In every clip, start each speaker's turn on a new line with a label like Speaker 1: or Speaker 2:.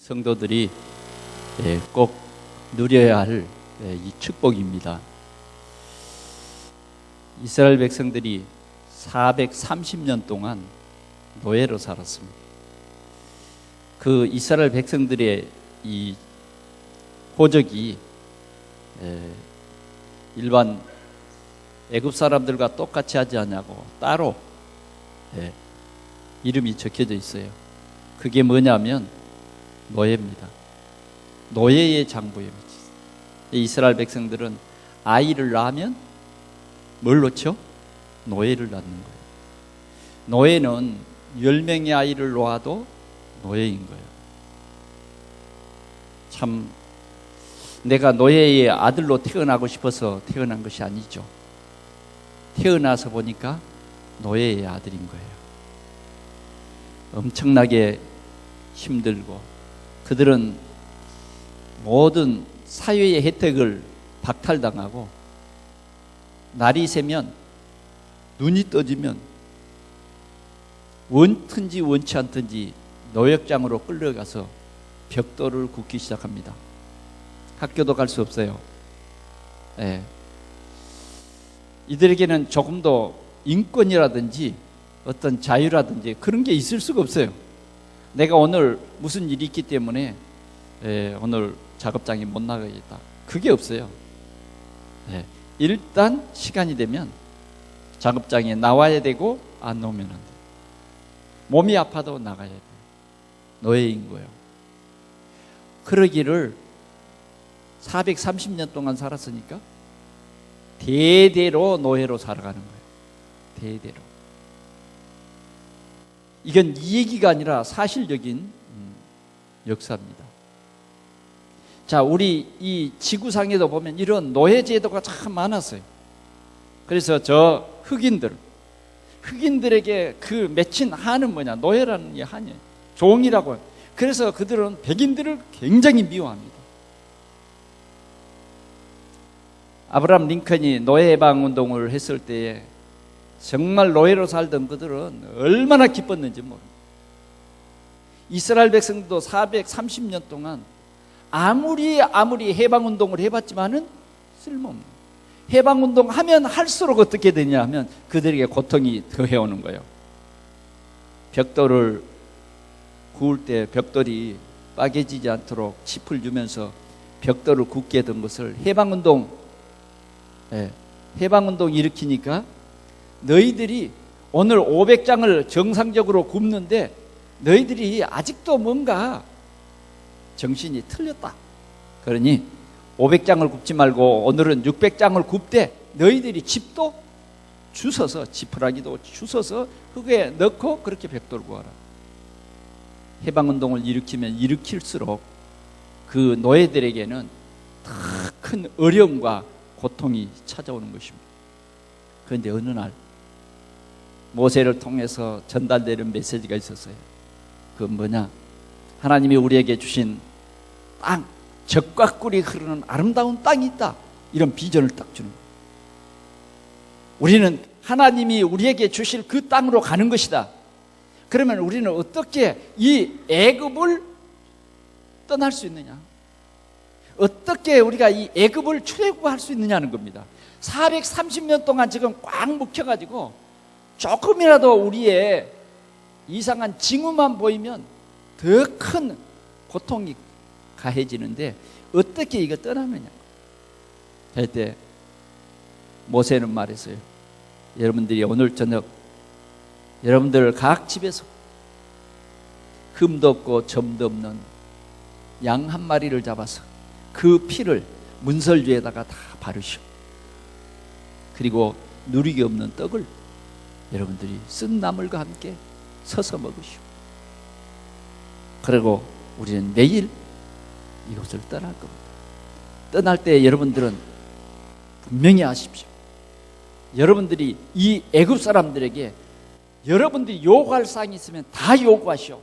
Speaker 1: 성도들이 꼭 누려야 할 이 축복입니다. 이스라엘 백성들이 430년 동안 노예로 살았습니다. 그 이스라엘 백성들의 이 호적이 일반 애굽 사람들과 똑같이 하지 않냐고 따로 이름이 적혀져 있어요. 그게 뭐냐면 노예입니다. 노예의 장부입니다. 이스라엘 백성들은 아이를 낳으면 뭘 놓죠? 노예를 낳는 거예요. 노예는 10명의 아이를 놓아도 노예인 거예요. 참 내가 노예의 아들로 태어나고 싶어서 태어난 것이 아니죠. 태어나서 보니까 노예의 아들인 거예요. 엄청나게 힘들고 그들은 모든 사회의 혜택을 박탈당하고 날이 새면 눈이 떠지면 원든지 원치 않든지 노역장으로 끌려가서 벽돌을 굽기 시작합니다. 학교도 갈 수 없어요. 이들에게는 조금 더 인권이라든지 어떤 자유라든지 그런 게 있을 수가 없어요. 내가 오늘 무슨 일이 있기 때문에 오늘 작업장에 못 나가겠다. 그게 없어요. 일단 시간이 되면 작업장에 나와야 되고 안 나오면 안 돼요. 몸이 아파도 나가야 돼요. 노예인 거예요. 그러기를 430년 동안 살았으니까 대대로 노예로 살아가는 거예요. 대대로. 이건 이 얘기가 아니라 사실적인 역사입니다. 자, 우리 이 지구상에도 보면 이런 노예 제도가 참 많았어요. 그래서 저 흑인들에게 그 맺힌 한은 뭐냐? 노예라는 게 한이에요. 종이라고. 그래서 그들은 백인들을 굉장히 미워합니다. 아브라함 링컨이 노예 해방 운동을 했을 때에 정말 노예로 살던 그들은 얼마나 기뻤는지 모릅니다. 이스라엘 백성도 430년 동안 아무리 해방 운동을 해봤지만은 쓸모없는. 해방 운동 하면 할수록 어떻게 되냐 하면 그들에게 고통이 더해오는 거예요. 벽돌을 구울 때 벽돌이 빠개지지 않도록 짚을 주면서 벽돌을 굽게 된 것을 해방 운동 일으키니까 너희들이 오늘 500장을 정상적으로 굽는데 너희들이 아직도 뭔가 정신이 틀렸다. 그러니 500장을 굽지 말고 오늘은 600장을 굽되 너희들이 집도 주워서 지푸라기도 주워서 흙에 넣고 그렇게 벽돌 구하라. 해방운동을 일으키면 일으킬수록 그 노예들에게는 더 큰 어려움과 고통이 찾아오는 것입니다. 그런데 어느 날 모세를 통해서 전달되는 메시지가 있었어요. 그건 뭐냐? 하나님이 우리에게 주신 땅, 젖과 꿀이 흐르는 아름다운 땅이 있다. 이런 비전을 딱 주는 거예요. 우리는 하나님이 우리에게 주실 그 땅으로 가는 것이다. 그러면 우리는 어떻게 이 애굽을 떠날 수 있느냐? 어떻게 우리가 이 애굽을 출애굽할 수 있느냐는 겁니다. 430년 동안 지금 꽉 묵혀가지고 조금이라도 우리의 이상한 징후만 보이면 더 큰 고통이 가해지는데 어떻게 이거 떠나느냐 할 때 모세는 말했어요. 여러분들이 오늘 저녁 여러분들 각 집에서 흠도 없고 점도 없는 양 한 마리를 잡아서 그 피를 문설주에다가 다 바르시오. 그리고 누리기 없는 떡을 여러분들이 쓴 나물과 함께 서서 먹으시오. 그리고 우리는 내일 이곳을 떠날 겁니다. 떠날 때 여러분들은 분명히 아십시오. 여러분들이 이 애굽 사람들에게 여러분들이 요구할 사항이 있으면 다 요구하시오.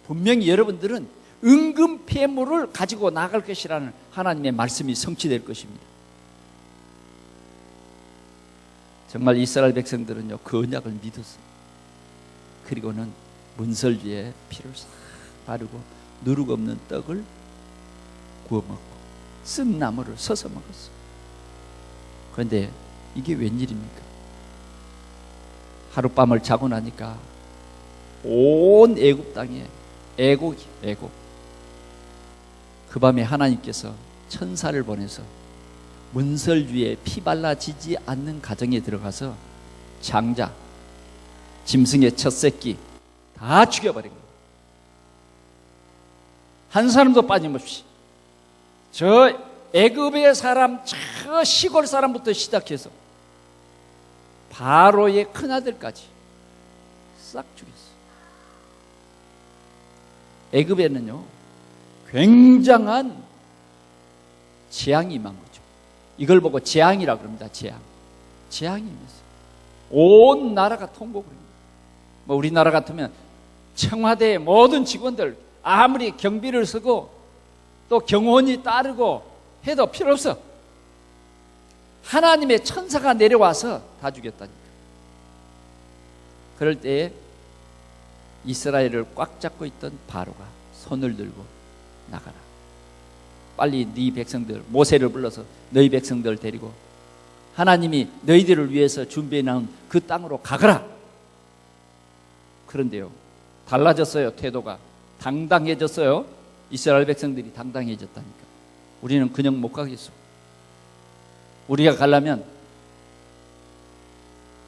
Speaker 1: 분명히 여러분들은 은금 폐물을 가지고 나갈 것이라는 하나님의 말씀이 성취될 것입니다. 정말 이스라엘 백성들은요 그 언약을 믿었어요. 그리고는 문설주에 피를 싹 바르고 누룩 없는 떡을 구워 먹고 쓴 나물을 서서 먹었어. 그런데 이게 웬일입니까? 하룻밤을 자고 나니까 온 애굽 땅에 애곡이 애곡. 그 밤에 하나님께서 천사를 보내서 문설주에 피 발라지지 않는 가정에 들어가서 장자, 짐승의 첫 새끼 다 죽여버린 거예요. 한 사람도 빠짐없이. 저 애굽의 사람, 저 시골 사람부터 시작해서 바로의 큰아들까지 싹 죽였어요. 애굽에는요 굉장한 재앙이 임한 거죠. 이걸 보고 재앙이라고 그럽니다. 재앙이 임했어요. 온 나라가 통곡을 합니다. 뭐 우리나라 같으면 청와대의 모든 직원들 아무리 경비를 쓰고 또 경호원이 따르고 해도 필요 없어. 하나님의 천사가 내려와서 다 죽였다니까. 그럴 때에 이스라엘을 꽉 잡고 있던 바로가 손을 들고 나가라. 빨리 네 백성들, 모세를 불러서 너희 백성들 데리고 하나님이 너희들을 위해서 준비해 놓은 그 땅으로 가거라. 그런데요, 달라졌어요. 태도가 당당해졌어요. 이스라엘 백성들이 당당해졌다니까. 우리는 그냥 못 가겠어. 우리가 가려면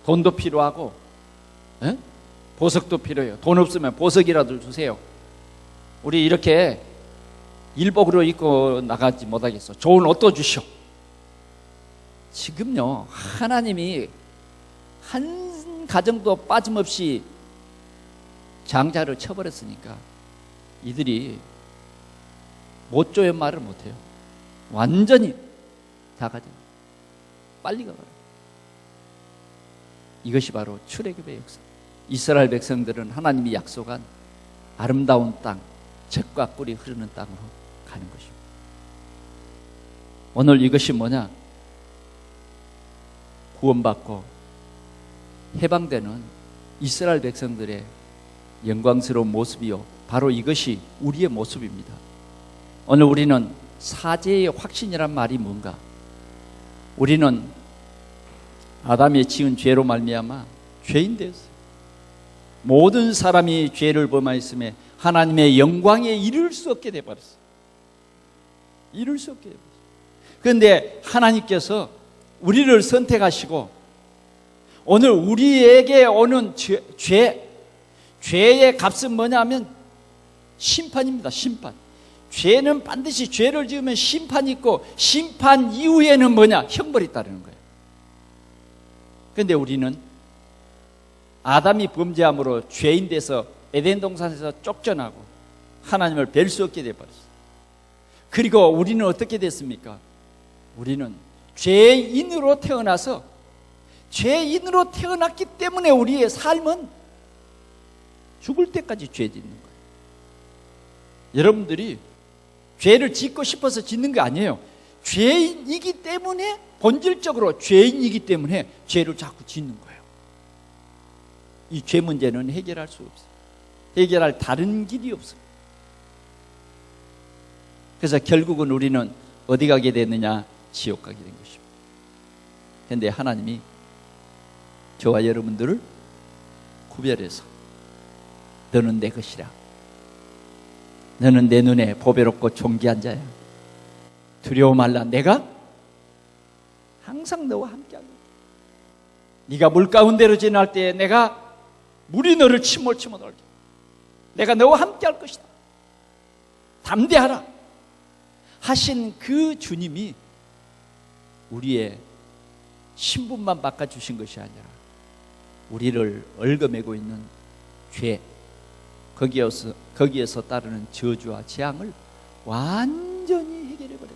Speaker 1: 돈도 필요하고 보석도 필요해요. 돈 없으면 보석이라도 주세요. 우리 이렇게 일복으로 입고 나가지 못하겠어. 좋은 옷도 주시오. 지금요 하나님이 한 가정도 빠짐없이 장자를 쳐버렸으니까 이들이 못줘요 말을 못해요. 완전히 다 가져. 빨리 가버려. 이것이 바로 출애굽의 역사. 이스라엘 백성들은 하나님이 약속한 아름다운 땅, 젖과 꿀이 흐르는 땅으로 가는 것입니다. 오늘 이것이 뭐냐? 구원받고 해방되는 이스라엘 백성들의 영광스러운 모습이요, 바로 이것이 우리의 모습입니다. 오늘 우리는 사죄의 확신이란 말이 뭔가? 우리는 아담이 지은 죄로 말미암아 죄인 되었어요. 모든 사람이 죄를 범하였음에 하나님의 영광에 이를 수 없게 되어버렸어요. 이룰 수 없게 되어버렸어요. 그런데 하나님께서 우리를 선택하시고 오늘 우리에게 오는 죄의 값은 뭐냐면 심판입니다. 심판. 죄는 반드시 죄를 지으면 심판이 있고 심판 이후에는 뭐냐? 형벌이 따르는 거예요. 그런데 우리는 아담이 범죄함으로 죄인 돼서 에덴 동산에서 쫓겨나고 하나님을 뵐 수 없게 되어버렸어요. 그리고 우리는 어떻게 됐습니까? 우리는 죄인으로 태어나서 죄인으로 태어났기 때문에 우리의 삶은 죽을 때까지 죄 짓는 거예요. 여러분들이 죄를 짓고 싶어서 짓는 게 아니에요. 죄인이기 때문에, 본질적으로 죄인이기 때문에 죄를 자꾸 짓는 거예요. 이 죄 문제는 해결할 수 없어요. 해결할 다른 길이 없어요. 그래서 결국은 우리는 어디 가게 됐느냐? 지옥 가게 된 것입니다. 그런데 하나님이 저와 여러분들을 구별해서 너는 내 것이라. 너는 내 눈에 보배롭고 존귀한 자야. 두려워 말라. 내가 항상 너와 함께하고 네가 물 가운데로 지날 때에 내가 물이 너를 침몰치 못하게 내가 너와 함께할 것이다. 담대하라 하신 그 주님이 우리의 신분만 바꿔주신 것이 아니라 우리를 얽어매고 있는 죄, 거기에서 따르는 저주와 재앙을 완전히 해결해버렸다.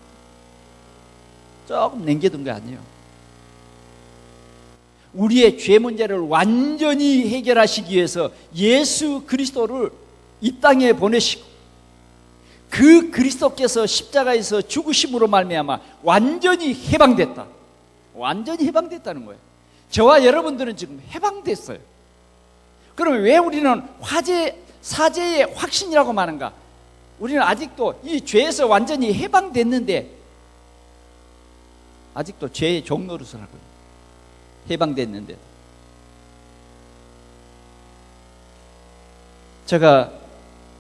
Speaker 1: 조금 남겨둔 게 아니에요. 우리의 죄 문제를 완전히 해결하시기 위해서 예수 그리스도를 이 땅에 보내시고 그 그리스도께서 십자가에서 죽으심으로 말미암아 완전히 해방됐다. 완전히 해방됐다는 거예요. 저와 여러분들은 지금 해방됐어요. 그럼 왜 우리는 사죄의 확신이라고 말하는가? 우리는 아직도 이 죄에서 완전히 해방됐는데 아직도 죄의 종노릇을 하고 있어요. 해방됐는데. 제가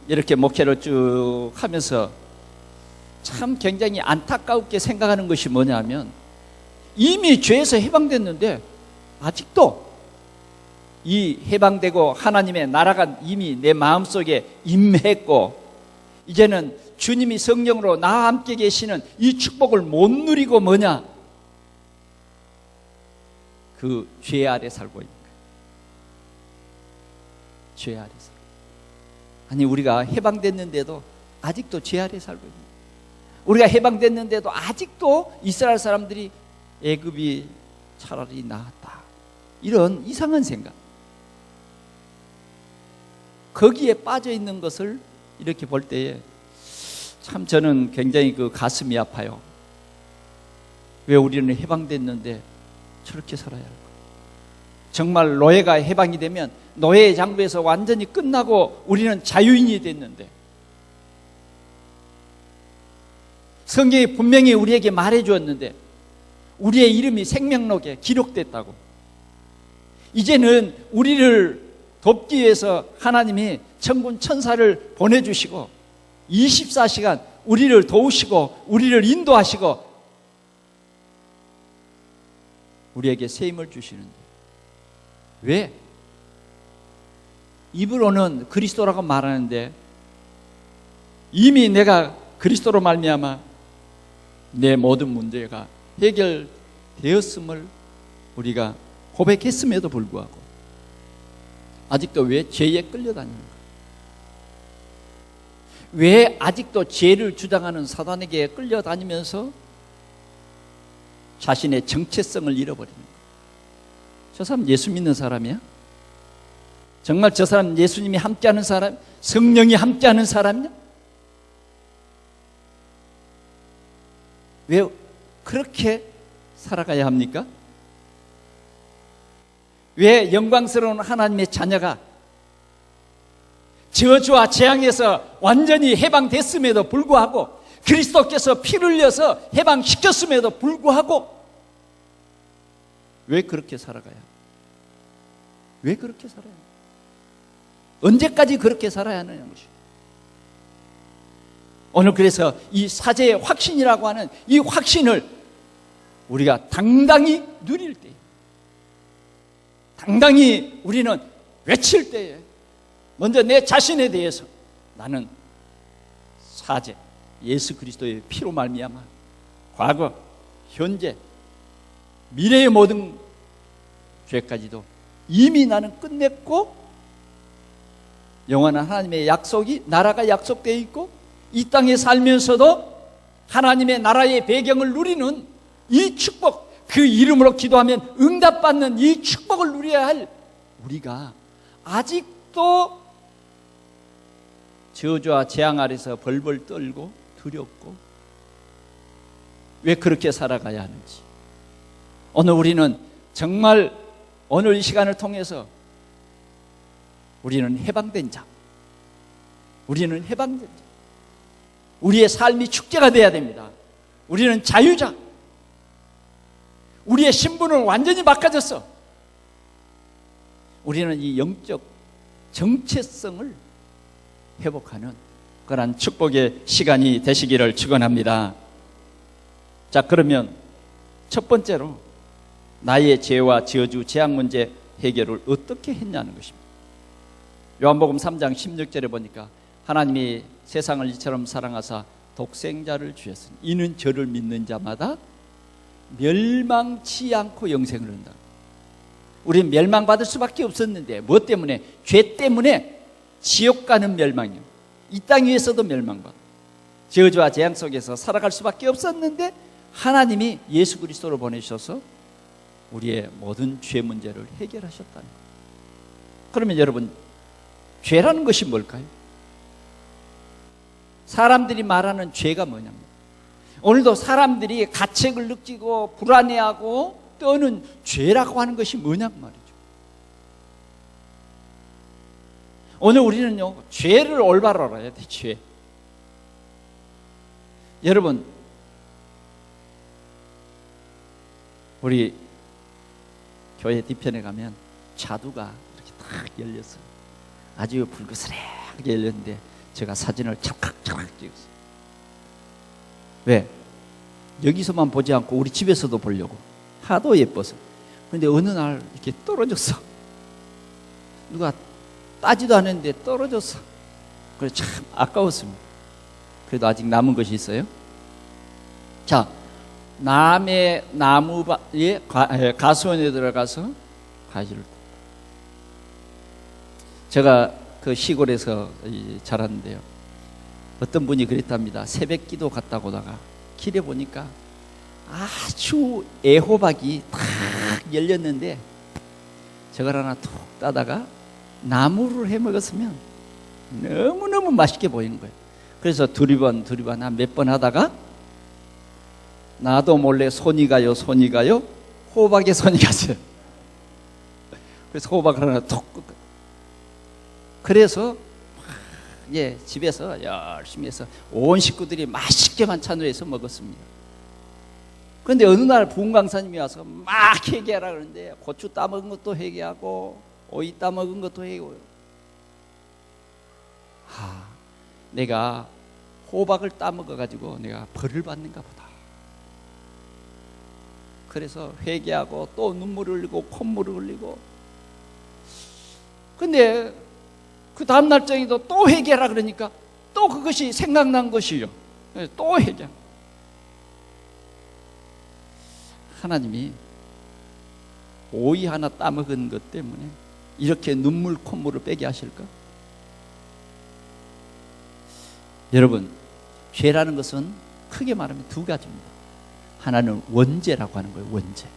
Speaker 1: 이렇게 목회를 쭉 하면서 참 굉장히 안타깝게 생각하는 것이 뭐냐면, 이미 죄에서 해방됐는데 아직도 이 해방되고 하나님의 나라가 이미 내 마음속에 임했고, 이제는 주님이 성령으로 나와 함께 계시는 이 축복을 못 누리고 뭐냐? 그 죄 아래 살고 있는 거예요. 죄 아래 살고. 아니, 우리가 해방됐는데도 아직도 죄 아래 살고 있는 거예요. 우리가 해방됐는데도 아직도 이스라엘 사람들이 애굽이 차라리 나았다, 이런 이상한 생각, 거기에 빠져 있는 것을 이렇게 볼 때에 참 저는 굉장히 그 가슴이 아파요. 왜 우리는 해방됐는데 저렇게 살아야 할까? 정말 노예가 해방이 되면 노예의 장부에서 완전히 끝나고 우리는 자유인이 됐는데, 성경이 분명히 우리에게 말해 주었는데 우리의 이름이 생명록에 기록됐다고. 이제는 우리를 돕기 위해서 하나님이 천군 천사를 보내주시고 24시간 우리를 도우시고 우리를 인도하시고 우리에게 새 힘을 주시는데, 왜? 입으로는 그리스도라고 말하는데 이미 내가 그리스도로 말미암아 내 모든 문제가 해결되었음을 우리가 고백했음에도 불구하고 아직도 왜 죄에 끌려다니는가? 왜 아직도 죄를 주장하는 사단에게 끌려다니면서 자신의 정체성을 잃어버리는가? 저 사람 예수 믿는 사람이야? 정말 저 사람 예수님이 함께하는 사람, 성령이 함께하는 사람이냐? 왜 그렇게 살아가야 합니까? 왜 영광스러운 하나님의 자녀가 저주와 재앙에서 완전히 해방됐음에도 불구하고, 그리스도께서 피를 흘려서 해방시켰음에도 불구하고 왜 그렇게 살아가야? 왜 그렇게 살아야? 언제까지 그렇게 살아야 하느냐는 것이. 오늘 그래서 이 사제의 확신이라고 하는 이 확신을 우리가 당당히 누릴 때, 당당히 우리는 외칠 때에 먼저 내 자신에 대해서 나는 사제 예수 그리스도의 피로 말미암아 과거, 현재, 미래의 모든 죄까지도 이미 나는 끝냈고, 영원한 하나님의 약속이, 나라가 약속되어 있고, 이 땅에 살면서도 하나님의 나라의 배경을 누리는 이 축복, 그 이름으로 기도하면 응답받는 이 축복을 누려야 할 우리가 아직도 저주와 재앙 아래서 벌벌 떨고 두렵고 왜 그렇게 살아가야 하는지, 오늘 우리는 정말 오늘 이 시간을 통해서 우리는 해방된 자, 우리는 해방된 자, 우리의 삶이 축제가 되어야 됩니다. 우리는 자유자, 우리의 신분은 완전히 바꿔졌어. 우리는 이 영적 정체성을 회복하는 그런 축복의 시간이 되시기를 축원합니다. 자, 그러면 첫 번째로 나의 죄와 저주, 재앙 문제 해결을 어떻게 했냐는 것입니다. 요한복음 3장 16절에 보니까 하나님이 세상을 이처럼 사랑하사 독생자를 주셨으니 이는 저를 믿는 자마다 멸망치 않고 영생을 얻는다. 우리는 멸망받을 수밖에 없었는데, 무엇 때문에? 죄 때문에 지옥 가는 멸망이요, 이 땅 위에서도 멸망받아 저주와 재앙 속에서 살아갈 수밖에 없었는데 하나님이 예수 그리스도를 보내셔서 우리의 모든 죄 문제를 해결하셨다는 거예요. 그러면 여러분, 죄라는 것이 뭘까요? 사람들이 말하는 죄가 뭐냐면, 오늘도 사람들이 가책을 느끼고 불안해하고 떠는 죄라고 하는 것이 뭐냐 말이죠. 오늘 우리는요, 죄를 올바로 알아야 돼. 죄. 여러분, 우리 교회 뒤편에 가면 자두가 이렇게 딱 열렸어요. 아주 불그스레하게 열렸는데 제가 사진을 찰칵찰칵 찍었어요. 왜? 여기서만 보지 않고 우리 집에서도 보려고. 하도 예뻐서. 그런데 어느 날 이렇게 떨어졌어. 누가 따지도 않았는데 떨어졌어. 그래서 참 아까웠습니다. 그래도 아직 남은 것이 있어요. 자, 남의 나무에 가수원에 들어가서 가지를. 제가 그 시골에서 자랐는데요. 어떤 분이 그랬답니다. 새벽 기도 갔다 오다가 길에 보니까 아주 애호박이 탁 열렸는데 저걸 하나 툭 따다가 나무를 해 먹었으면 너무너무 맛있게 보이는 거예요. 그래서 두리번 한 몇 번 하다가 나도 몰래 손이 가요 호박에 손이 갔어요. 그래서 호박을 하나 톡. 그래서 집에서 열심히 해서 온 식구들이 맛있게 반찬을 해서 먹었습니다. 그런데 어느 날 부흥 강사님이 와서 막 회개하라 그러는데 고추 따먹은 것도 회개하고 오이 따먹은 것도 회개하고, 내가 호박을 따먹어가지고 내가 벌을 받는가 보다. 그래서 회개하고 또 눈물을 흘리고 콧물을 흘리고. 근데 그 다음 날짜에도 또 회개하라 그러니까 또 그것이 생각난 것이요. 또 회개. 하나님이 오이 하나 따먹은 것 때문에 이렇게 눈물 콧물을 빼게 하실까? 여러분, 죄라는 것은 크게 말하면 두 가지입니다. 하나는 원죄라고 하는 거예요. 원죄.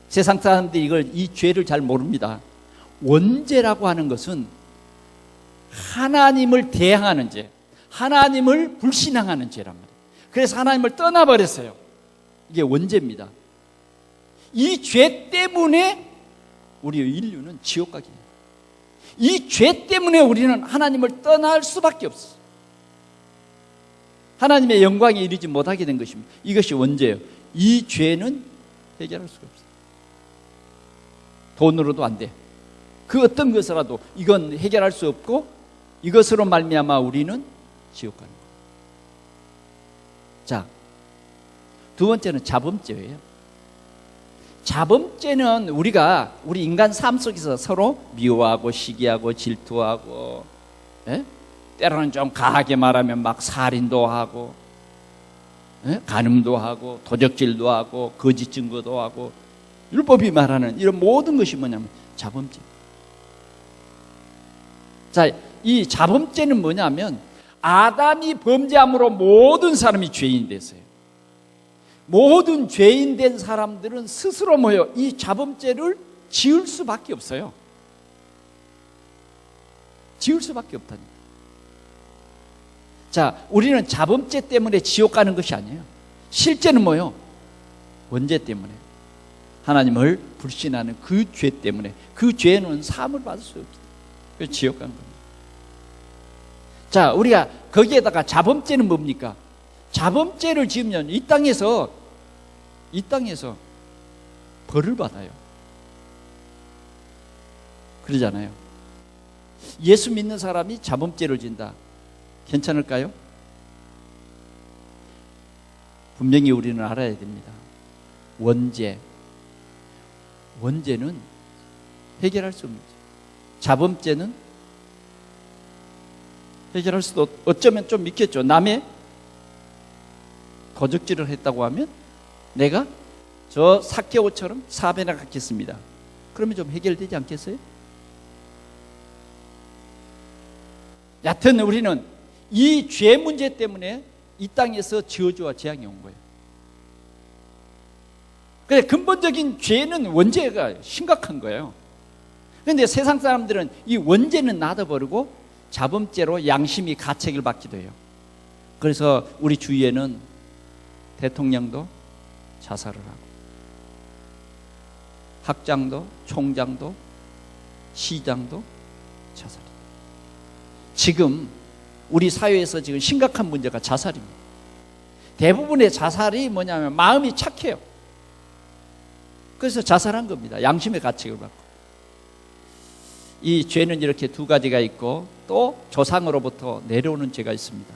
Speaker 1: 세상 사람들이 이 죄를 잘 모릅니다. 원죄라고 하는 것은 하나님을 대항하는 죄, 하나님을 불신앙하는 죄란 말이에요. 그래서 하나님을 떠나버렸어요. 이게 원죄입니다. 이 죄 때문에 우리 인류는 지옥 가게 돼요. 이 죄 때문에 우리는 하나님을 떠날 수밖에 없어요. 하나님의 영광에 이르지 못하게 된 것입니다. 이것이 원죄예요. 이 죄는 해결할 수가 없어요. 돈으로도 안 돼. 그 어떤 것이라도 이건 해결할 수 없고 이것으로 말미암아 우리는 지옥 가는 거예요. 자, 두 번째는 자범죄예요. 자범죄는 우리 인간 삶 속에서 서로 미워하고 시기하고 질투하고, 때로는 좀 강하게 말하면 막 살인도 하고, 간음도 하고, 도적질도 하고, 거짓 증거도 하고, 율법이 말하는 이런 모든 것이 뭐냐면 자범죄. 자, 이 자범죄는 뭐냐면 아담이 범죄함으로 모든 사람이 죄인이 됐어요. 모든 죄인 된 사람들은 스스로 이 자범죄를 지을 수밖에 없어요. 지을 수밖에 없다니까. 자, 우리는 자범죄 때문에 지옥 가는 것이 아니에요. 실제는 원죄 때문에. 하나님을 불신하는 그 죄 때문에. 그 죄는 사함을 받을 수 없기 때문에. 그래서 지옥 가는 겁니다. 자, 우리가 거기에다가 자범죄는 뭡니까? 자범죄를 지으면 이 땅에서 벌을 받아요. 그러잖아요. 예수 믿는 사람이 자범죄를 진다. 괜찮을까요? 분명히 우리는 알아야 됩니다. 원죄는 해결할 수 없는 거죠. 자범죄는 해결할 수도 어쩌면 좀 있겠죠. 남의 도적질을 했다고 하면 내가 저 삭개오처럼 4배나 갚겠습니다. 그러면 좀 해결되지 않겠어요? 여하튼 우리는 이 죄 문제 때문에 이 땅에서 저주와 재앙이 온 거예요. 그래, 근본적인 죄는 원죄가 심각한 거예요. 그런데 세상 사람들은 이 원죄는 놔둬버리고 자범죄로 양심이 가책을 받기도 해요. 그래서 우리 주위에는 대통령도 자살을 하고, 학장도, 총장도, 시장도 자살해요. 지금 우리 사회에서 지금 심각한 문제가 자살입니다. 대부분의 자살이 뭐냐면 마음이 착해요. 그래서 자살한 겁니다. 양심의 가책을 받고. 이 죄는 이렇게 두 가지가 있고 또 조상으로부터 내려오는 죄가 있습니다.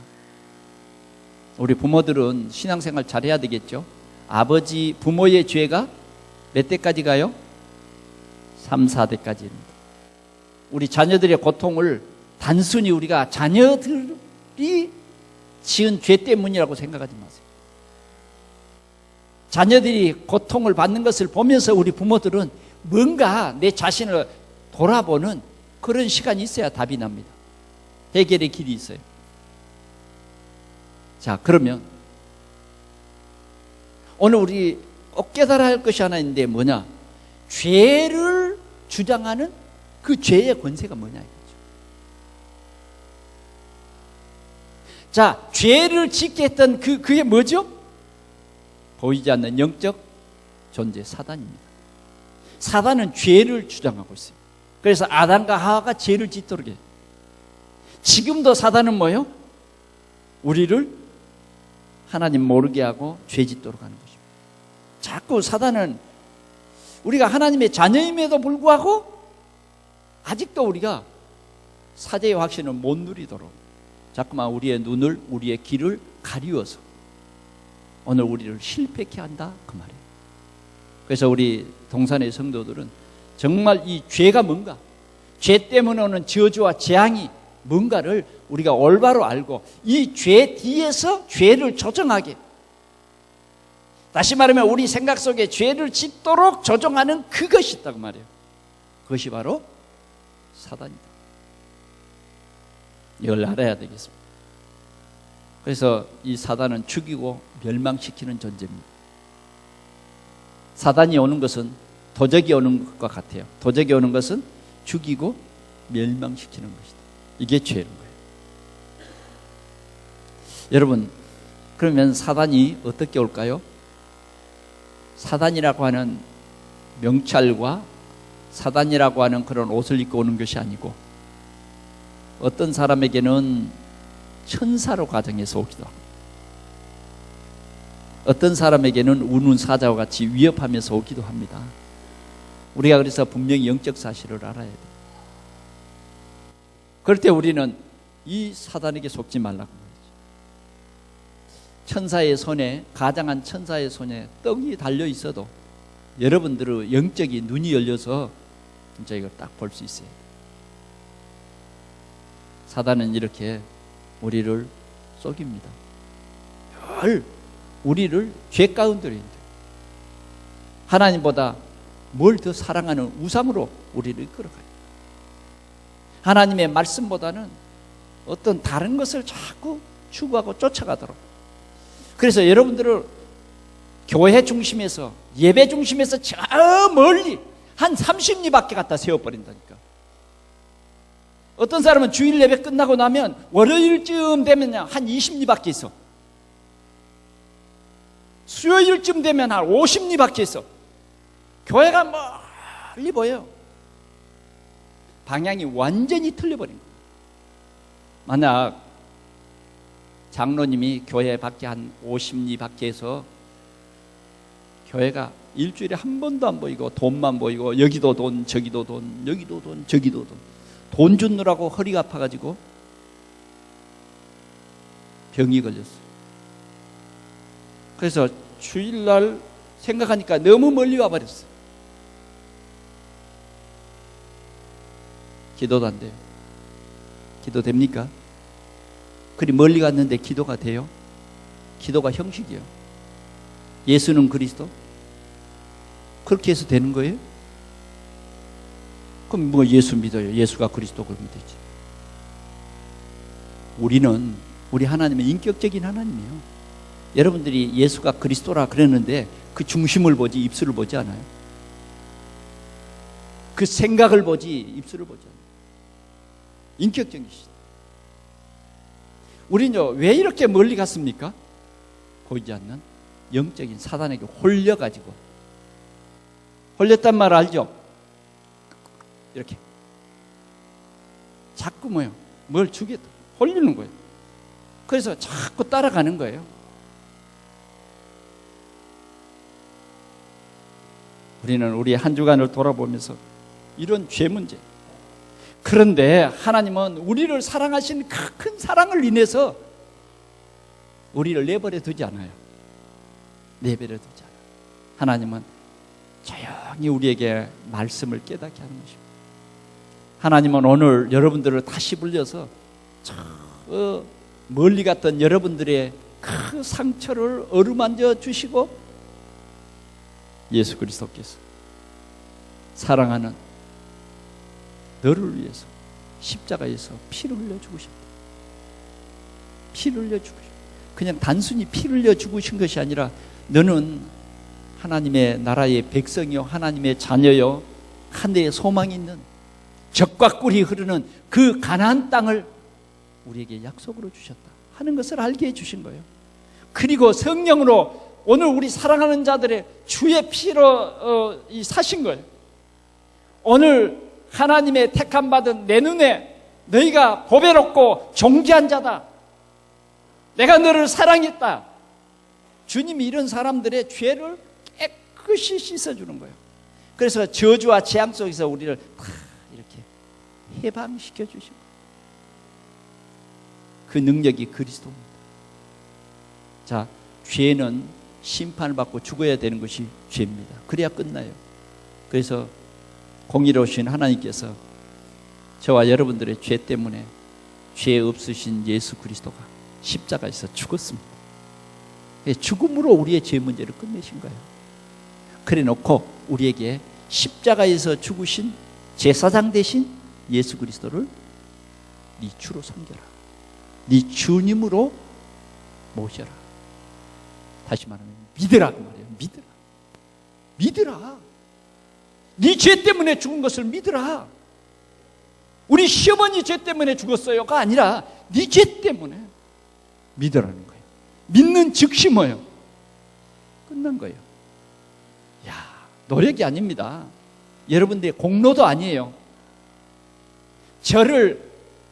Speaker 1: 우리 부모들은 신앙생활 잘해야 되겠죠. 아버지 부모의 죄가 몇 대까지 가요? 3, 4대까지입니다. 우리 자녀들의 고통을 단순히 우리가 자녀들이 지은 죄 때문이라고 생각하지 마세요. 자녀들이 고통을 받는 것을 보면서 우리 부모들은 뭔가 내 자신을 돌아보는 그런 시간이 있어야 답이 납니다. 해결의 길이 있어요. 자, 그러면 오늘 우리 꼭 깨달아야 할 것이 하나 있는데 뭐냐? 죄를 주장하는 그 죄의 권세가 뭐냐 이거죠. 자, 죄를 짓게 했던 그게 뭐죠? 보이지 않는 영적 존재 사단입니다. 사단은 죄를 주장하고 있어요. 그래서 아담과 하와가 죄를 짓도록 해요. 지금도 사단은 뭐예요? 우리를 하나님 모르게 하고 죄 짓도록 하는 것입니다. 자꾸 사단은 우리가 하나님의 자녀임에도 불구하고 아직도 우리가 사제의 확신을 못 누리도록 자꾸만 우리의 눈을, 우리의 귀를 가리워서 오늘 우리를 실패케 한다 그 말이에요. 그래서 우리 동산의 성도들은 정말 이 죄가 뭔가, 죄 때문에 오는 저주와 재앙이 뭔가를 우리가 올바로 알고 이 죄 뒤에서 죄를 조정하게, 다시 말하면 우리 생각 속에 죄를 짓도록 조정하는 그것이 있다고 말이에요. 그것이 바로 사단이다. 이걸 알아야 되겠습니다. 그래서 이 사단은 죽이고 멸망시키는 존재입니다. 사단이 오는 것은 도적이 오는 것과 같아요. 도적이 오는 것은 죽이고 멸망시키는 것이다. 이게 죄인 거예요. 여러분, 그러면 사단이 어떻게 올까요? 사단이라고 하는 명찰과 사단이라고 하는 그런 옷을 입고 오는 것이 아니고 어떤 사람에게는 천사로 가정해서 오기도 합니다. 어떤 사람에게는 우는 사자와 같이 위협하면서 오기도 합니다. 우리가 그래서 분명히 영적 사실을 알아야 돼요. 그럴 때 우리는 이 사단에게 속지 말라고 말이죠. 천사의 손에, 가장한 천사의 손에 떡이 달려 있어도 여러분들의 영적인 눈이 열려서 진짜 이걸 딱 볼 수 있어요. 사단은 이렇게 우리를 속입니다. 늘 우리를 죄 가운데로 인도해요. 하나님보다 뭘 더 사랑하는 우상으로 우리를 이끌어가요. 하나님의 말씀보다는 어떤 다른 것을 자꾸 추구하고 쫓아가도록. 그래서 여러분들을 교회 중심에서, 예배 중심에서 저 멀리 한 30리 밖에 갖다 세워버린다니까. 어떤 사람은 주일 예배 끝나고 나면 월요일쯤 되면 한 20리 밖에 있어. 수요일쯤 되면 한 50리 밖에 있어. 교회가 멀리 보여요. 방향이 완전히 틀려버린 거예요. 만약 장로님이 교회 밖에 한 50리 밖에서 교회가 일주일에 한 번도 안 보이고 돈만 보이고 여기도 돈 저기도 돈 여기도 돈 저기도 돈 주느라고 허리가 아파가지고 병이 걸렸어요. 그래서 주일날 생각하니까 너무 멀리 와버렸어요. 기도도 안 돼요. 기도 됩니까? 그리 멀리 갔는데 기도가 돼요? 기도가 형식이에요. 예수는 그리스도? 그렇게 해서 되는 거예요? 그럼 뭐 예수 믿어요. 예수가 그리스도 그러면 되지. 우리 하나님은 인격적인 하나님이에요. 여러분들이 예수가 그리스도라 그랬는데 그 중심을 보지 입술을 보지 않아요. 그 생각을 보지 입술을 보지 않아요. 인격적이시다. 우리는요, 왜 이렇게 멀리 갔습니까? 보이지 않는 영적인 사단에게 홀려가지고. 홀렸단 말 알죠? 이렇게 자꾸 뭘 주겠다 홀리는 거예요. 그래서 자꾸 따라가는 거예요. 우리는 우리 한 주간을 돌아보면서 이런 죄 문제, 그런데 하나님은 우리를 사랑하신 큰 사랑을 인해서 우리를 내버려 두지 않아요. 내버려 두지 않아요. 하나님은 조용히 우리에게 말씀을 깨닫게 하는 것입니다. 하나님은 오늘 여러분들을 다시 불려서 저 멀리 갔던 여러분들의 그 상처를 어루만져 주시고, 예수 그리스도께서 사랑하는 너를 위해서 십자가에서 피를 흘려 죽으셨다. 피를 흘려 죽으셨다. 그냥 단순히 피를 흘려 죽으신 것이 아니라 너는 하나님의 나라의 백성이요, 하나님의 자녀요, 하늘의 소망이 있는 젖과 꿀이 흐르는 그 가나안 땅을 우리에게 약속으로 주셨다 하는 것을 알게 해주신 거예요. 그리고 성령으로 오늘 우리 사랑하는 자들의 주의 피로 사신 거예요. 오늘 하나님의 택함 받은 내 눈에 너희가 보배롭고 존귀한 자다, 내가 너를 사랑했다. 주님이 이런 사람들의 죄를 깨끗이 씻어주는 거예요. 그래서 저주와 재앙 속에서 우리를 다 이렇게 해방시켜 주신 거예요. 그 능력이 그리스도입니다. 자, 죄는 심판을 받고 죽어야 되는 것이 죄입니다. 그래야 끝나요. 그래서 공의로우신 하나님께서 저와 여러분들의 죄 때문에 죄 없으신 예수 그리스도가 십자가에서 죽었습니다. 죽음으로 우리의 죄 문제를 끝내신 거예요. 그래 놓고 우리에게 십자가에서 죽으신 제사장 대신 예수 그리스도를 네 주로 섬겨라, 네 주님으로 모셔라. 다시 말하면 믿으라고 말해요. 믿으라. 네 죄 때문에 죽은 것을 믿으라. 우리 시어머니 죄 때문에 죽었어요가 아니라 네 죄 때문에 믿으라는 거예요. 믿는 즉시 뭐예요? 끝난 거예요. 야, 노력이 아닙니다. 여러분들의 공로도 아니에요. 저를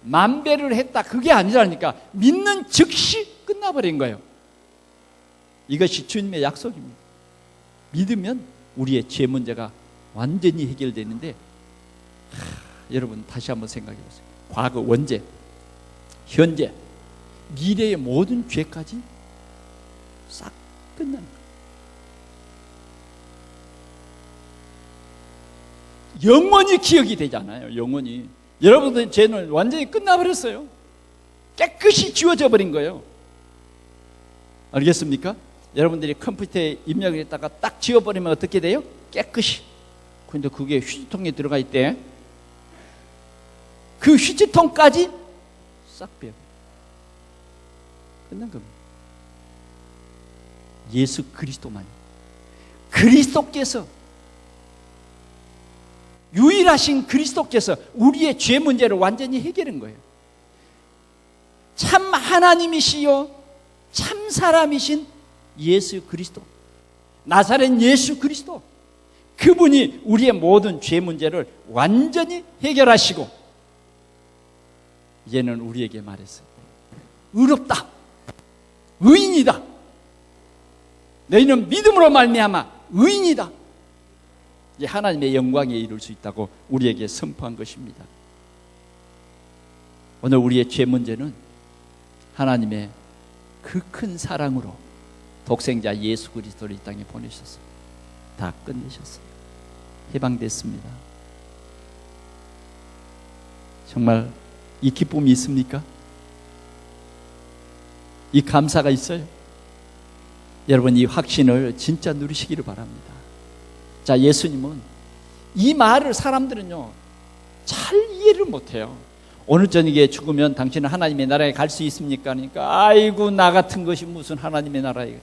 Speaker 1: 만배를 했다, 그게 아니라니까. 믿는 즉시 끝나버린 거예요. 이것이 주님의 약속입니다. 믿으면 우리의 죄 문제가 완전히 해결되는데, 여러분 다시 한번 생각해 보세요. 과거, 원죄, 현재, 미래의 모든 죄까지 싹 끝나는 거예요. 영원히 기억이 되잖아요. 영원히. 여러분들의 죄는 완전히 끝나버렸어요. 깨끗이 지워져 버린 거예요. 알겠습니까? 여러분들이 컴퓨터에 입력을 했다가 딱 지워버리면 어떻게 돼요? 깨끗이. 근데 그게 휴지통에 들어가 있대. 그 휴지통까지 싹 빼요. 끝난 겁니다. 예수 그리스도만이, 그리스도께서, 유일하신 그리스도께서 우리의 죄 문제를 완전히 해결한 거예요. 참 하나님이시요 참 사람이신 예수 그리스도, 나사렛 예수 그리스도, 그분이 우리의 모든 죄 문제를 완전히 해결하시고 이제는 우리에게 말했어요. 의롭다, 의인이다, 너희는 믿음으로 말미암아 의인이다. 이제 하나님의 영광에 이룰 수 있다고 우리에게 선포한 것입니다. 오늘 우리의 죄 문제는 하나님의 그 큰 사랑으로 독생자 예수 그리스도를 이 땅에 보내셨어요. 다 끝내셨어요. 해방됐습니다. 정말 이 기쁨이 있습니까? 이 감사가 있어요? 여러분, 이 확신을 진짜 누리시기를 바랍니다. 자, 예수님은 이 말을 사람들은요 잘 이해를 못해요. 오늘 저녁에 죽으면 당신은 하나님의 나라에 갈 수 있습니까? 그러니까 아이고, 나 같은 것이 무슨 하나님의 나라에.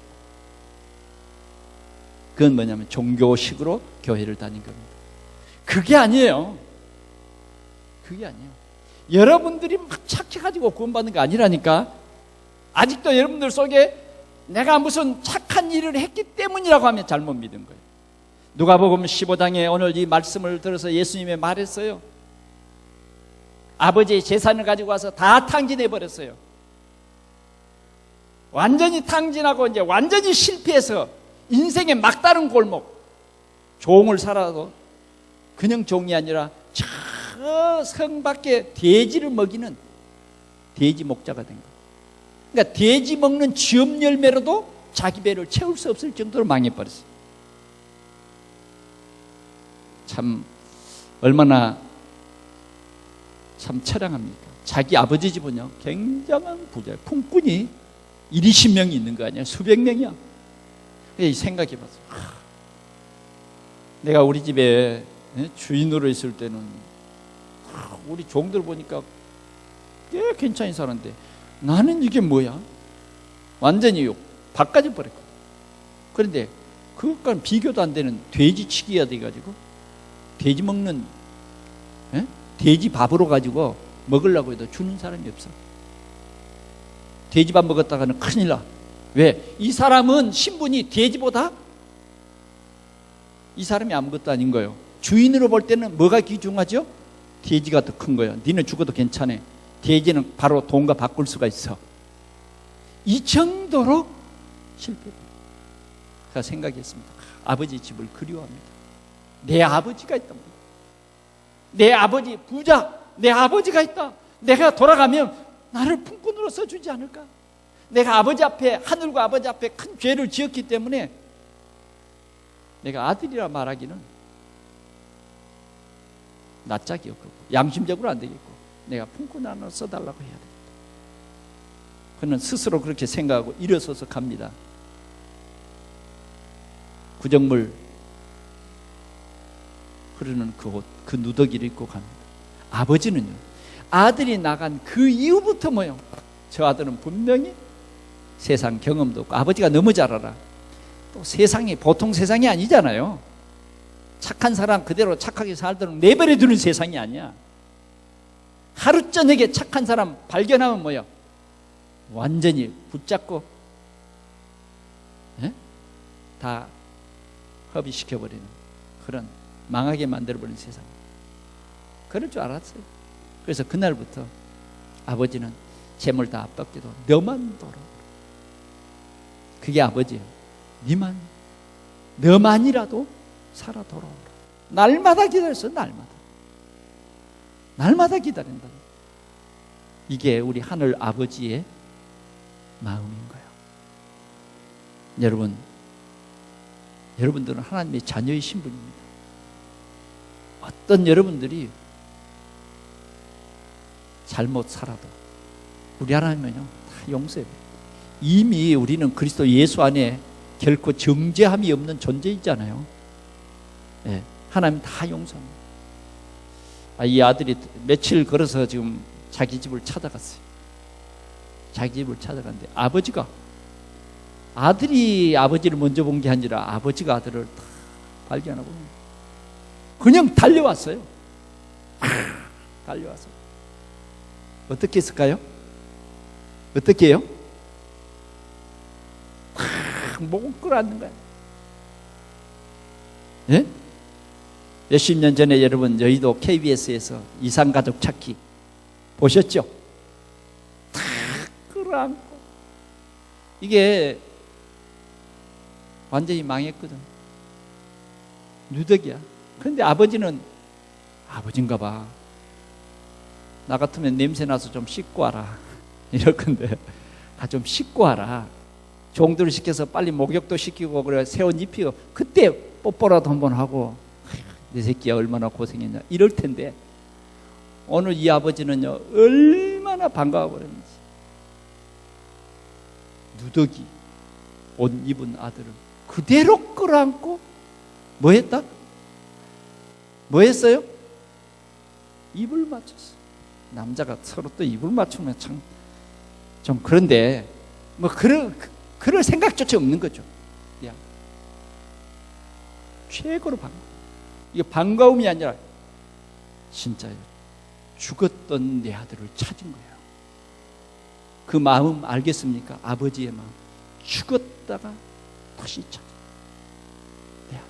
Speaker 1: 그건 뭐냐면 종교식으로 교회를 다닌 겁니다. 그게 아니에요. 그게 아니에요. 여러분들이 막 착해가지고 구원받는 거 아니라니까. 아직도 여러분들 속에 내가 무슨 착한 일을 했기 때문이라고 하면 잘못 믿은 거예요. 누가복음 15장에 오늘 이 말씀을 들어서 예수님이 말했어요. 아버지의 재산을 가지고 와서 다 탕진해 버렸어요. 완전히 탕진하고 이제 완전히 실패해서 인생의 막다른 골목, 종을 살아도 그냥 종이 아니라 저 성 밖에 돼지를 먹이는 돼지 목자가 된 거예요. 그러니까 돼지 먹는 쥐업 열매로도 자기 배를 채울 수 없을 정도로 망해버렸어요. 참 얼마나 참 처량합니까? 자기 아버지 집은요 굉장한 부자예요. 품꾼이 20명이 있는 거 아니야? 수백 명이야. 생각해봤어요. 내가 우리 집에 주인으로 있을 때는 우리 종들 보니까 꽤 괜찮이 사는데 나는 이게 뭐야? 완전히 바꿔져 버렸거든. 그런데 그것과는 비교도 안 되는 돼지치기가 돼가지고 돼지 먹는 돼지 밥으로 가지고 먹으려고 해도 주는 사람이 없어. 돼지밥 먹었다가는 큰일 나. 왜? 이 사람은 신분이 돼지보다 이 사람이 아무것도 아닌 거예요. 주인으로 볼 때는 뭐가 귀중하죠? 돼지가 더 큰 거예요. 니는 죽어도 괜찮아. 돼지는 바로 돈과 바꿀 수가 있어. 이 정도로 실패해요. 제가 생각했습니다. 아버지 집을 그리워합니다. 내 아버지가 있단 말이에요. 내 아버지 부자, 내 아버지가 있다. 내가 돌아가면 나를 품꾼으로 써주지 않을까? 내가 아버지 앞에, 하늘과 아버지 앞에 큰 죄를 지었기 때문에 내가 아들이라 말하기는 낯짝이 없고 양심적으로 안 되겠고 내가 품꾼 하나 써달라고 해야 됩니다. 그는 스스로 그렇게 생각하고 일어서서 갑니다. 구정물 흐르는 그 옷, 그 누더기를 입고 갑니다. 아버지는요, 아들이 나간 그 이후부터 뭐요? 저 아들은 분명히 세상 경험도 없고 아버지가 너무 잘 알아. 또 세상이 보통 세상이 아니잖아요. 착한 사람 그대로 착하게 살도록 내버려 두는 세상이 아니야. 하루 저녁에 착한 사람 발견하면 뭐요? 완전히 붙잡고 다 허비시켜버리는 그런 망하게 만들어버리는 세상. 그럴 줄 알았어요. 그래서 그날부터 아버지는 재물 다 압박돼도 너만 돌아오라. 그게 아버지예요. 너만이라도 살아 돌아오라. 날마다 기다렸어. 날마다 기다린다. 이게 우리 하늘 아버지의 마음인 거예요. 여러분들은 하나님의 자녀이신 분입니다. 어떤 여러분들이 잘못 살아도 우리 하나님은요 다 용서해요. 이미 우리는 그리스도 예수 안에 결코 정죄함이 없는 존재이잖아요. 네, 하나님 다 용서합니다. 이 아들이 며칠 걸어서 지금 자기 집을 찾아갔어요. 자기 집을 찾아갔는데 아들이 아버지를 먼저 본 게 아니라 아버지가 아들을 다 발견하고 그냥 달려왔어요. 달려왔어요. 어떻게 했을까요? 어떻게 해요? 목을 끌어안는 거야. 예? 몇십 년 전에 여러분 저희도 KBS에서 이상가족 찾기 보셨죠? 다 끌어안고 이게 완전히 망했거든. 누더기야. 그런데 아버지인가 봐. 나 같으면 냄새 나서 좀 씻고 와라 이럴 건데 좀 씻고 와라. 종들을 시켜서 빨리 목욕도 시키고 그래 새옷 입히고 그때 뽀뽀라도 한번 하고 내 새끼야 얼마나 고생했냐 이럴 텐데 오늘 이 아버지는요 얼마나 반가워버렸는지 누더기 옷 입은 아들을 그대로 끌어안고 뭐 했다? 뭐 했어요? 입을 맞췄어. 남자가 서로 또 입을 맞추면 참 좀 그런데 뭐 그럴 생각조차 없는 거죠. 그냥 최고로 반가워. 이게 반가움이 아니라 진짜요. 죽었던 내 아들을 찾은 거예요. 그 마음 알겠습니까? 아버지의 마음. 죽었다가 다시 찾아. 내 아들.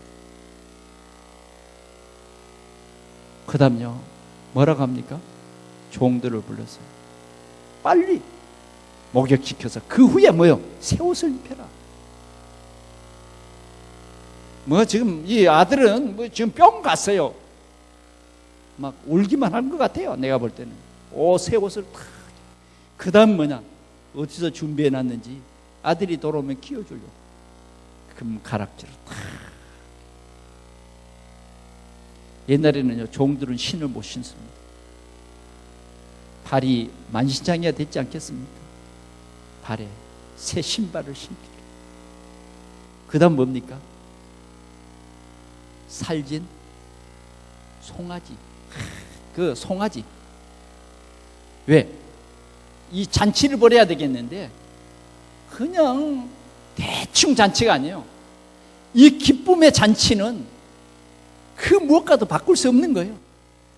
Speaker 1: 그 다음요. 뭐라고 합니까? 종들을 불렀어요. 빨리 목욕시켜서 그 후에 뭐요? 새 옷을 입혀라. 뭐 지금 이 아들은 뭐 지금 뿅 갔어요. 막 울기만 하는 것 같아요. 내가 볼 때는 새 옷을 탁. 그다음 뭐냐? 어디서 준비해 놨는지 아들이 돌아오면 키워주려고 금가락지를 탁. 옛날에는요, 종들은 신을 못 신습니다. 발이 만신창이가 됐지 않겠습니까? 발에 새 신발을 신기를. 그 다음 뭡니까? 살진 송아지. 그 송아지. 왜? 이 잔치를 벌여야 되겠는데 그냥 대충 잔치가 아니에요. 이 기쁨의 잔치는 그 무엇과도 바꿀 수 없는 거예요.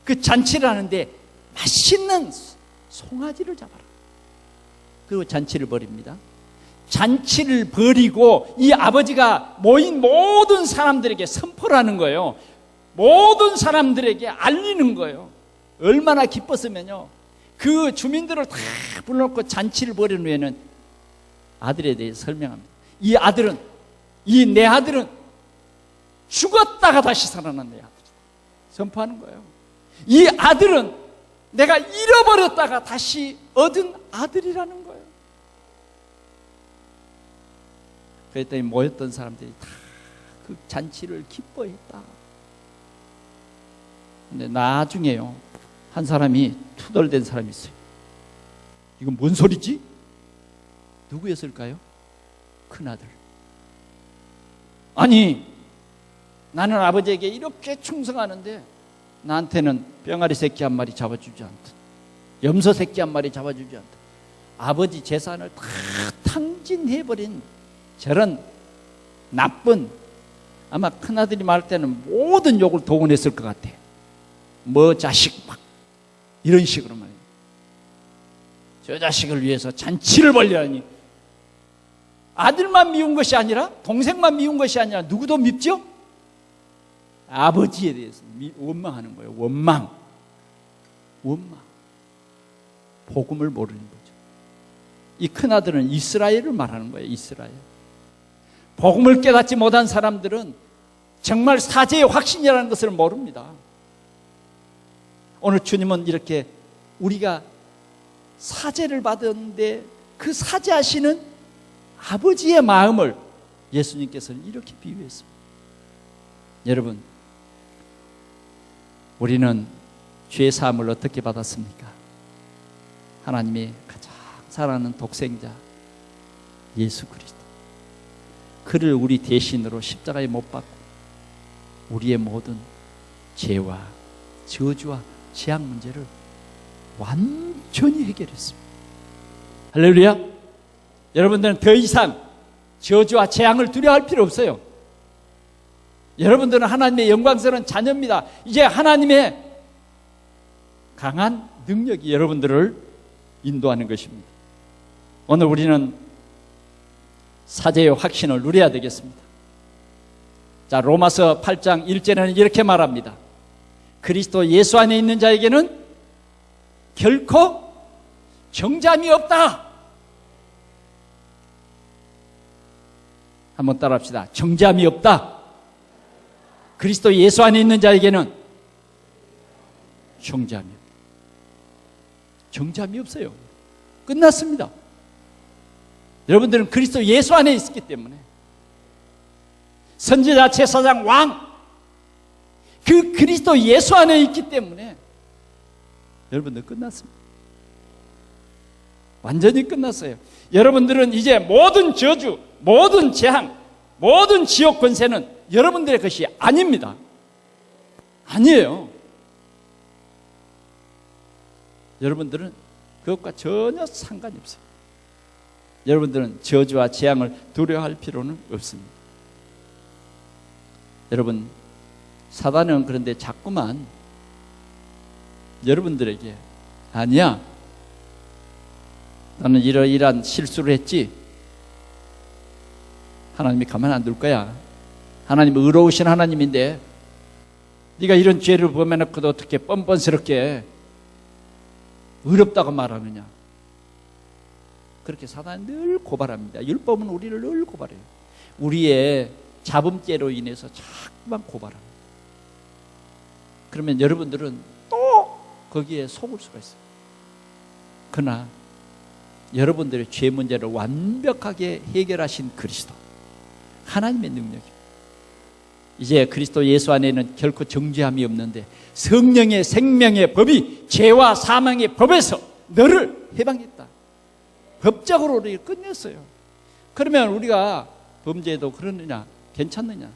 Speaker 1: 그 잔치를 하는데 맛있는 송아지를 잡아라. 그리고 잔치를 벌입니다. 잔치를 벌이고 이 아버지가 모인 모든 사람들에게 선포를 하는 거예요. 모든 사람들에게 알리는 거예요. 얼마나 기뻤으면요, 그 주민들을 다 불러놓고 잔치를 벌인 후에는 아들에 대해서 설명합니다. 이 아들은, 이 내 아들은 죽었다가 다시 살아난 내 아들이다. 선포하는 거예요. 이 아들은 내가 잃어버렸다가 다시 얻은 아들이라는 거예요. 그랬더니 모였던 사람들이 다 그 잔치를 기뻐했다. 근데 나중에요, 한 사람이 투덜댄 사람이 있어요. 이건 뭔 소리지? 누구였을까요? 큰아들. 아니, 나는 아버지에게 이렇게 충성하는데 나한테는 병아리 새끼 한 마리 잡아주지 않다. 염소 새끼 한 마리 잡아주지 않다. 아버지 재산을 다 탕진해버린 저런 나쁜, 아마 큰아들이 말할 때는 모든 욕을 동원했을 것 같아. 뭐 자식 막 이런 식으로 말이에요. 저 자식을 위해서 잔치를 벌려니 아들만 미운 것이 아니라, 동생만 미운 것이 아니라 누구도 밉죠? 아버지에 대해서 원망하는 거예요. 원망. 복음을 모르는 거죠. 이 큰아들은 이스라엘을 말하는 거예요. 이스라엘. 복음을 깨닫지 못한 사람들은 정말 사죄의 확신이라는 것을 모릅니다. 오늘 주님은 이렇게 우리가 사죄를 받았는데 그 사죄하시는 아버지의 마음을 예수님께서는 이렇게 비유했습니다. 여러분, 우리는 죄 사함을 어떻게 받았습니까? 하나님의 가장 사랑하는 독생자 예수 그리스도, 그를 우리 대신으로 십자가에 못 박고 우리의 모든 죄와 저주와 재앙 문제를 완전히 해결했습니다. 할렐루야. 여러분들은 더 이상 저주와 재앙을 두려워할 필요 없어요. 여러분들은 하나님의 영광스러운 자녀입니다. 이제 하나님의 강한 능력이 여러분들을 인도하는 것입니다. 오늘 우리는 사죄의 확신을 누려야 되겠습니다. 자, 로마서 8장 1절에는 이렇게 말합니다. 그리스도 예수 안에 있는 자에게는 결코 정잠이 없다. 한번 따라합시다. 정잠이 없다. 그리스도 예수 안에 있는 자에게는 정잠이 없다. 정잠이 없어요. 끝났습니다. 여러분들은 그리스도 예수 안에 있기 때문에, 선지자, 제사장, 왕, 그 그리스도 예수 안에 있기 때문에 여러분들 끝났습니다. 완전히 끝났어요. 여러분들은 이제 모든 저주, 모든 재앙, 모든 지옥 권세는 여러분들의 것이 아닙니다. 아니에요. 여러분들은 그것과 전혀 상관이 없어요. 여러분들은 저주와 재앙을 두려워할 필요는 없습니다. 여러분, 사단은 그런데 자꾸만 여러분들에게, 아니야, 너는 이러이러한 실수를 했지, 하나님이 가만 안 둘 거야. 하나님은 의로우신 하나님인데 네가 이런 죄를 범해놓고도 어떻게 뻔뻔스럽게 의롭다고 말하느냐. 그렇게 사단은 늘 고발합니다. 율법은 우리를 늘 고발해요. 우리의 잡음죄로 인해서 자꾸만 고발합니다. 그러면 여러분들은 또 거기에 속을 수가 있어요. 그러나 여러분들의 죄 문제를 완벽하게 해결하신 그리스도, 하나님의 능력입니다. 이제 그리스도 예수 안에는 결코 정죄함이 없는데 성령의 생명의 법이 죄와 사망의 법에서 너를 해방했다. 법적으로 우리를 끝냈어요. 그러면 우리가 범죄도 그러느냐? 괜찮느냐?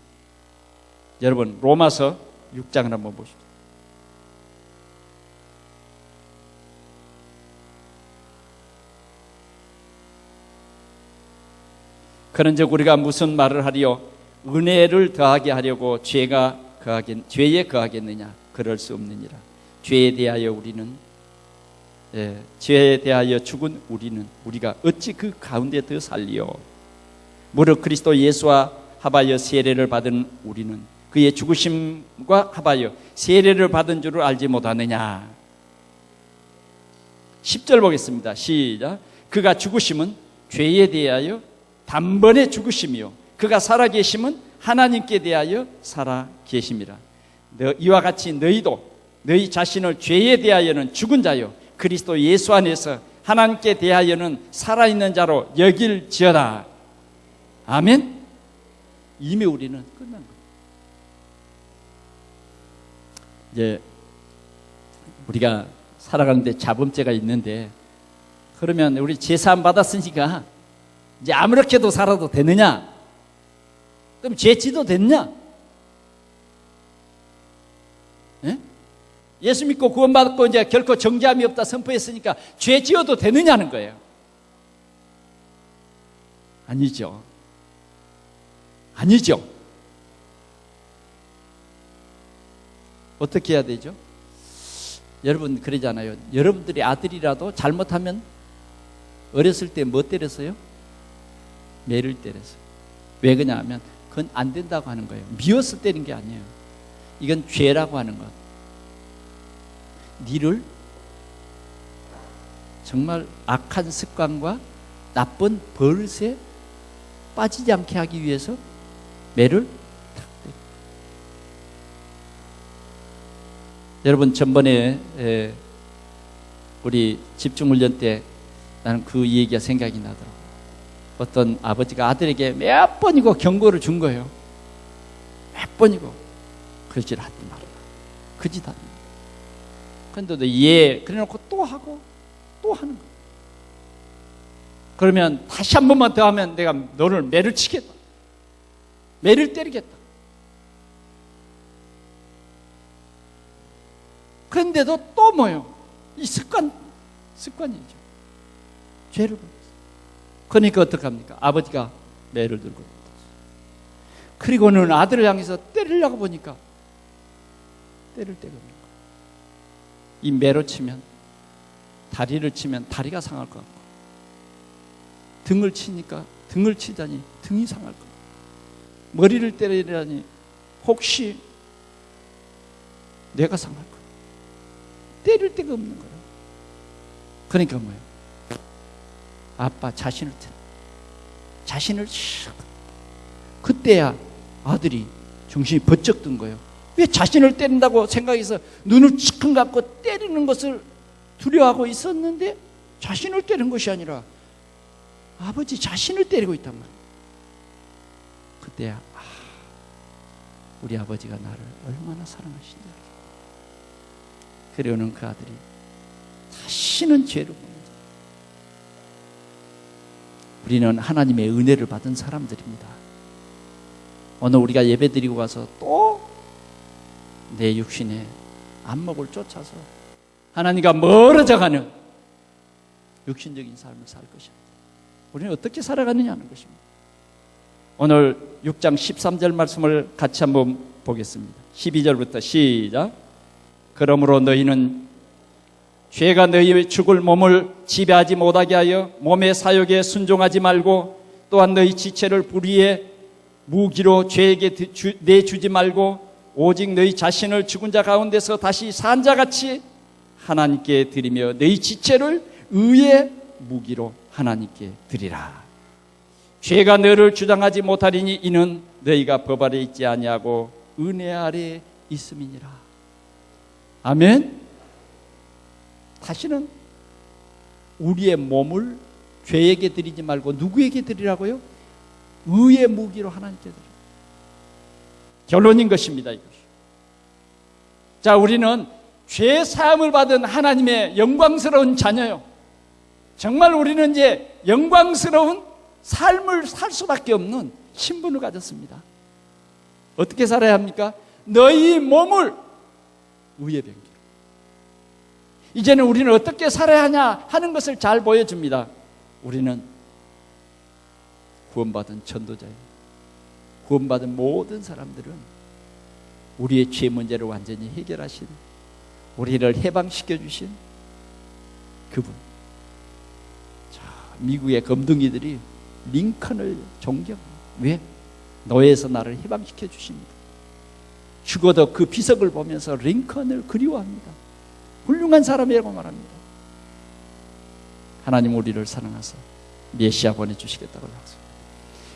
Speaker 1: 여러분, 로마서 6장을 한번 보십시오. 그런즉 우리가 무슨 말을 하리요? 은혜를 더하게 하려고 죄에 거하겠느냐? 그럴 수 없느니라. 죄에 대하여 죽은 우리가 어찌 그 가운데 더 살리요? 무릇 그리스도 예수와 합하여 세례를 받은 우리는 그의 죽으심과 합하여 세례를 받은 줄을 알지 못하느냐? 10절 보겠습니다. 시작. 그가 죽으심은 죄에 대하여 단번에 죽으심이요 그가 살아계심은 하나님께 대하여 살아계심이라. 이와 같이 너희도 너희 자신을 죄에 대하여는 죽은 자요 그리스도 예수 안에서 하나님께 대하여는 살아있는 자로 여길지어다. 아멘. 이미 우리는 끝난 거예요. 이제 우리가 살아가는데 잡음죄가 있는데, 그러면 우리 제사함 받았으니까 이제 아무렇게도 살아도 되느냐? 그럼 죄 지도 됐냐? 예? 예수 믿고 구원받고 이제 결코 정죄함이 없다 선포했으니까 죄 지어도 되느냐는 거예요. 아니죠. 아니죠. 어떻게 해야 되죠? 여러분 그러잖아요. 여러분들이 아들이라도 잘못하면 어렸을 때 뭐 때렸어요? 매를 때렸어요. 왜 그러냐 하면 그건 안 된다고 하는 거예요. 미워서 때린 게 아니에요. 이건 죄라고 하는 것. 니를 정말 악한 습관과 나쁜 버릇에 빠지지 않게 하기 위해서 매를 탁 때려. 여러분 전번에 우리 집중훈련 때 나는 그 얘기가 생각이 나더라고요. 어떤 아버지가 아들에게 몇 번이고 경고를 준 거예요. 몇 번이고 그짓 하지 말라. 그 짓 하지 말라. 그런데도 그래놓고 또 하고 또 하는 거예요. 그러면 다시 한 번만 더 하면 내가 너를 매를 치겠다. 매를 때리겠다. 그런데도 또 뭐요? 이 습관이죠. 죄를 범했어요. 그러니까 어떡합니까? 아버지가 매를 들고 그리고는 아들을 향해서 때리려고 보니까 때릴 데가 없는 거예요. 이 매로 치면, 다리를 치면 다리가 상할 것 같고, 등을 치니까 등을 치다니 등이 상할 것 같고, 머리를 때리다니 혹시 뇌가 상할 것 같고, 때릴 데가 없는 거예요. 그러니까 뭐예요? 아빠 자신을 그때야 아들이 정신이 번쩍 든 거예요. 왜 자신을 때린다고 생각해서 눈을 치큰 감고 때리는 것을 두려워하고 있었는데 자신을 때린 것이 아니라 아버지 자신을 때리고 있단 말이에요. 그때야 우리 아버지가 나를 얼마나 사랑하신지 알겠다. 그러는 그 아들이 다시는 죄를 범하지. 우리는 하나님의 은혜를 받은 사람들입니다. 오늘 우리가 예배드리고 가서 또 내 육신의 안목을 쫓아서 하나님과 멀어져가는 육신적인 삶을 살 것입니다. 우리는 어떻게 살아가느냐는 것입니다. 오늘 6장 13절 말씀을 같이 한번 보겠습니다. 12절부터 시작. 그러므로 너희는 죄가 너희의 죽을 몸을 지배하지 못하게 하여 몸의 사욕에 순종하지 말고, 또한 너희 지체를 불의의 무기로 죄에게 내주지 말고, 오직 너희 자신을 죽은 자 가운데서 다시 산 자같이 하나님께 드리며 너희 지체를 의의 무기로 하나님께 드리라. 죄가 너를 주장하지 못하리니 이는 너희가 법 아래 있지 아니하고 은혜 아래 있음이니라. 아멘. 다시는 우리의 몸을 죄에게 드리지 말고 누구에게 드리라고요? 의의 무기로 하나님께 드리라. 결론인 것입니다. 이것이. 자, 우리는 죄 사함을 받은 하나님의 영광스러운 자녀요. 정말 우리는 이제 영광스러운 삶을 살 수밖에 없는 신분을 가졌습니다. 어떻게 살아야 합니까? 너희 몸을 의의 병기로. 이제는 우리는 어떻게 살아야 하냐 하는 것을 잘 보여줍니다. 우리는 구원받은 전도자입니다. 구원받은 모든 사람들은 우리의 죄 문제를 완전히 해결하신, 우리를 해방시켜 주신 그분. 자, 미국의 검둥이들이 링컨을 존경합니다. 왜? 노예에서 나를 해방시켜 주십니다. 죽어도 그 비석을 보면서 링컨을 그리워합니다. 훌륭한 사람이라고 말합니다. 하나님 우리를 사랑하사 메시아 보내주시겠다고 약속합니다.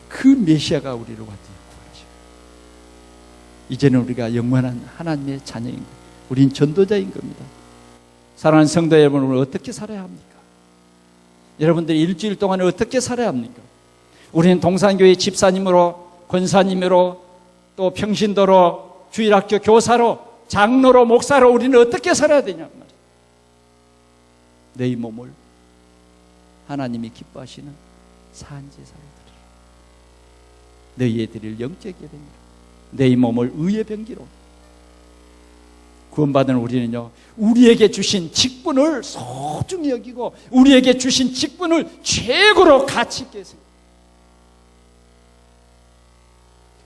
Speaker 1: 그 메시아가 우리를 완전히 구원하시고, 이제는 우리가 영원한 하나님의 자녀인 거예요. 우린 전도자인 겁니다. 사랑하는 성도 여러분, 우리는 어떻게 살아야 합니까? 여러분들이 일주일 동안에 어떻게 살아야 합니까? 우리는 동산교회 집사님으로, 권사님으로, 또 평신도로, 주일학교 교사로, 장로로, 목사로 우리는 어떻게 살아야 되냐 말이에요. 너희 몸을 하나님이 기뻐하시는 산제사로 드리라. 너희에 드릴 영적 예배니라. 너희 몸을 의의 병기로. 구원받은 우리는요, 우리에게 주신 직분을 소중히 여기고 우리에게 주신 직분을 최고로 가치 있게 생각합니다.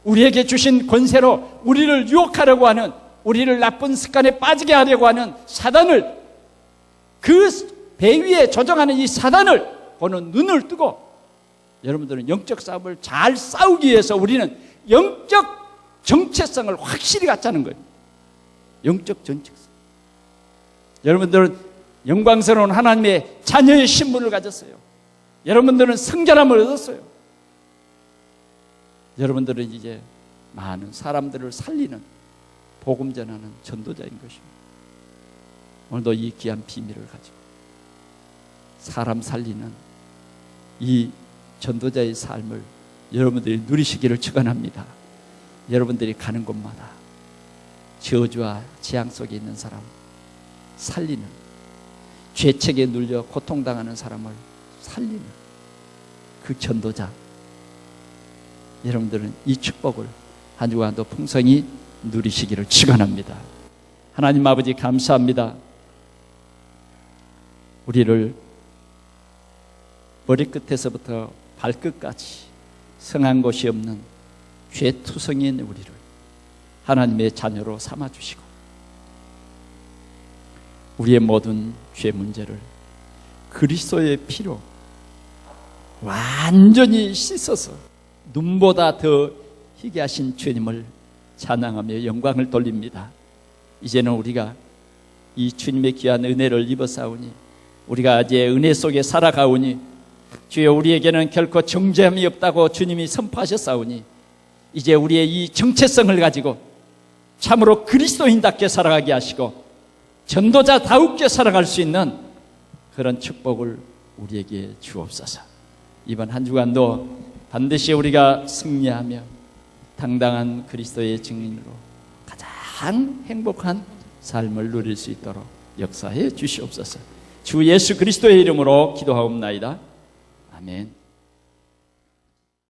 Speaker 1: 우리에게 주신 권세로 우리를 유혹하려고 하는, 우리를 나쁜 습관에 빠지게 하려고 하는 사단을, 그 배 위에 조정하는 이 사단을 보는 눈을 뜨고, 여러분들은 영적 싸움을 잘 싸우기 위해서 우리는 영적 정체성을 확실히 갖자는 거예요. 영적 정체성. 여러분들은 영광스러운 하나님의 자녀의 신분을 가졌어요. 여러분들은 성결함을 얻었어요. 여러분들은 이제 많은 사람들을 살리는, 복음 전하는 전도자인 것입니다. 오늘도 이 귀한 비밀을 가지고 사람 살리는 이 전도자의 삶을 여러분들이 누리시기를 축원합니다. 여러분들이 가는 곳마다 저주와 재앙 속에 있는 사람 살리는, 죄책에 눌려 고통당하는 사람을 살리는 그 전도자, 여러분들은 이 축복을 한 주간도 풍성히 누리시기를 축원합니다. 하나님 아버지 감사합니다. 우리를 머리끝에서부터 발끝까지 성한 곳이 없는 죄투성이인 우리를 하나님의 자녀로 삼아주시고, 우리의 모든 죄 문제를 그리스도의 피로 완전히 씻어서 눈보다 더 희게 하신 주님을 찬양하며 영광을 돌립니다. 이제는 우리가 이 주님의 귀한 은혜를 입어싸우니, 우리가 이제 은혜 속에 살아가오니, 주여 우리에게는 결코 정죄함이 없다고 주님이 선포하셨사오니, 이제 우리의 이 정체성을 가지고 참으로 그리스도인답게 살아가게 하시고 전도자다우게 살아갈 수 있는 그런 축복을 우리에게 주옵소서. 이번 한 주간도 반드시 우리가 승리하며 당당한 그리스도의 증인으로 가장 행복한 삶을 누릴 수 있도록 역사해 주시옵소서. 주 예수 그리스도의 이름으로 기도하옵나이다. 아멘.